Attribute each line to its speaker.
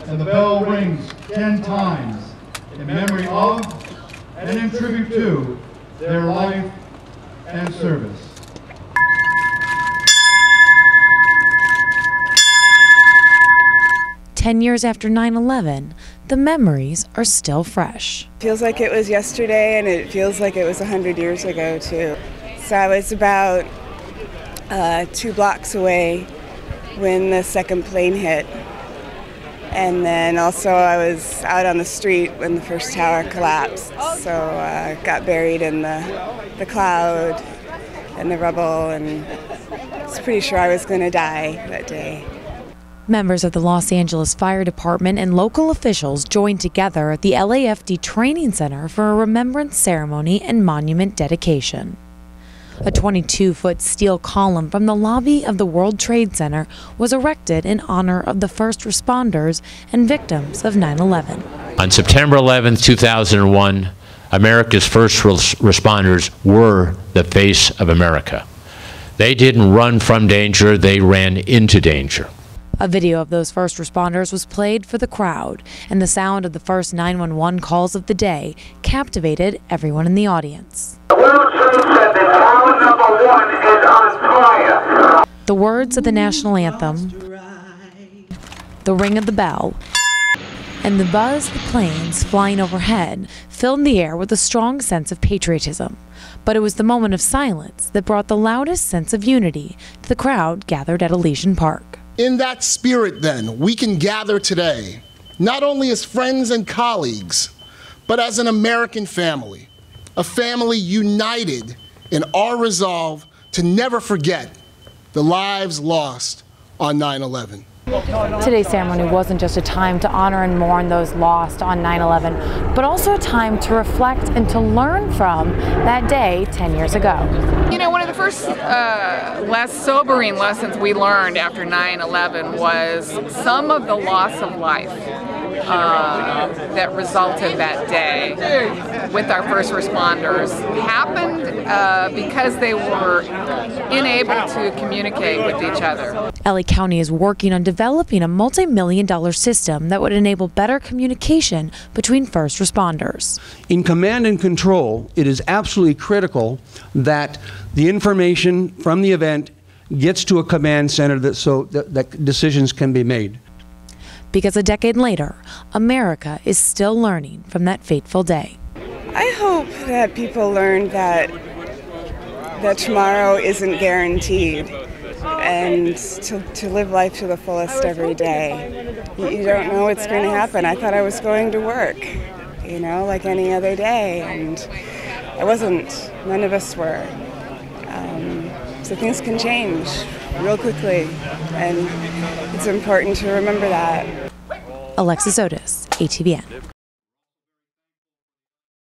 Speaker 1: and the bell rings 10 times in memory of and in tribute to their life and service.
Speaker 2: "10 years after 9/11, the memories are still fresh.
Speaker 3: Feels like it was yesterday, and it feels like it was 100 years ago too. So I was about 2 blocks away when the second plane hit. And then also I was out on the street when the first tower collapsed. So I got buried in the cloud and the rubble, and I was pretty sure I was going to die that day.
Speaker 2: Members of the Los Angeles Fire Department and local officials joined together at the LAFD Training Center for a remembrance ceremony and monument dedication. A 22-foot steel column from the lobby of the World Trade Center was erected in honor of the first responders and victims of 9/11.
Speaker 4: On September 11, 2001, America's first responders were the face of America. They didn't run from danger, they ran into danger.
Speaker 2: A video of those first responders was played for the crowd, and the sound of the first 911 calls of the day captivated everyone in the audience. The words of the national anthem, the ring of the bell, and the buzz of the planes flying overhead filled the air with a strong sense of patriotism. But it was the moment of silence that brought the loudest sense of unity to the crowd gathered at Elysian Park.
Speaker 5: In that spirit, then, we can gather today, not only as friends and colleagues, but as an American family, a family united in our resolve to never forget the lives lost on 9/11.
Speaker 2: Today's ceremony wasn't just a time to honor and mourn those lost on 9/11, but also a time to reflect and to learn from that day 10 years ago.
Speaker 6: You know, one of the first less sobering lessons we learned after 9/11 was some of the loss of life that resulted that day with our first responders happened because they were unable to communicate with each other.
Speaker 2: LA County is working on developing a multi-million-dollar system that would enable better communication between first responders.
Speaker 7: In command and control, it is absolutely critical that the information from the event gets to a command center so that decisions can be made.
Speaker 2: Because a decade later, America is still learning from that fateful day.
Speaker 3: I hope that people learn that tomorrow isn't guaranteed, and to live life to the fullest every day. You don't know what's going to happen. I thought I was going to work, you know, like any other day, and I wasn't. None of us were. So things can change real quickly, and it's important to remember that.
Speaker 2: Alexis, Zotos, ATVN.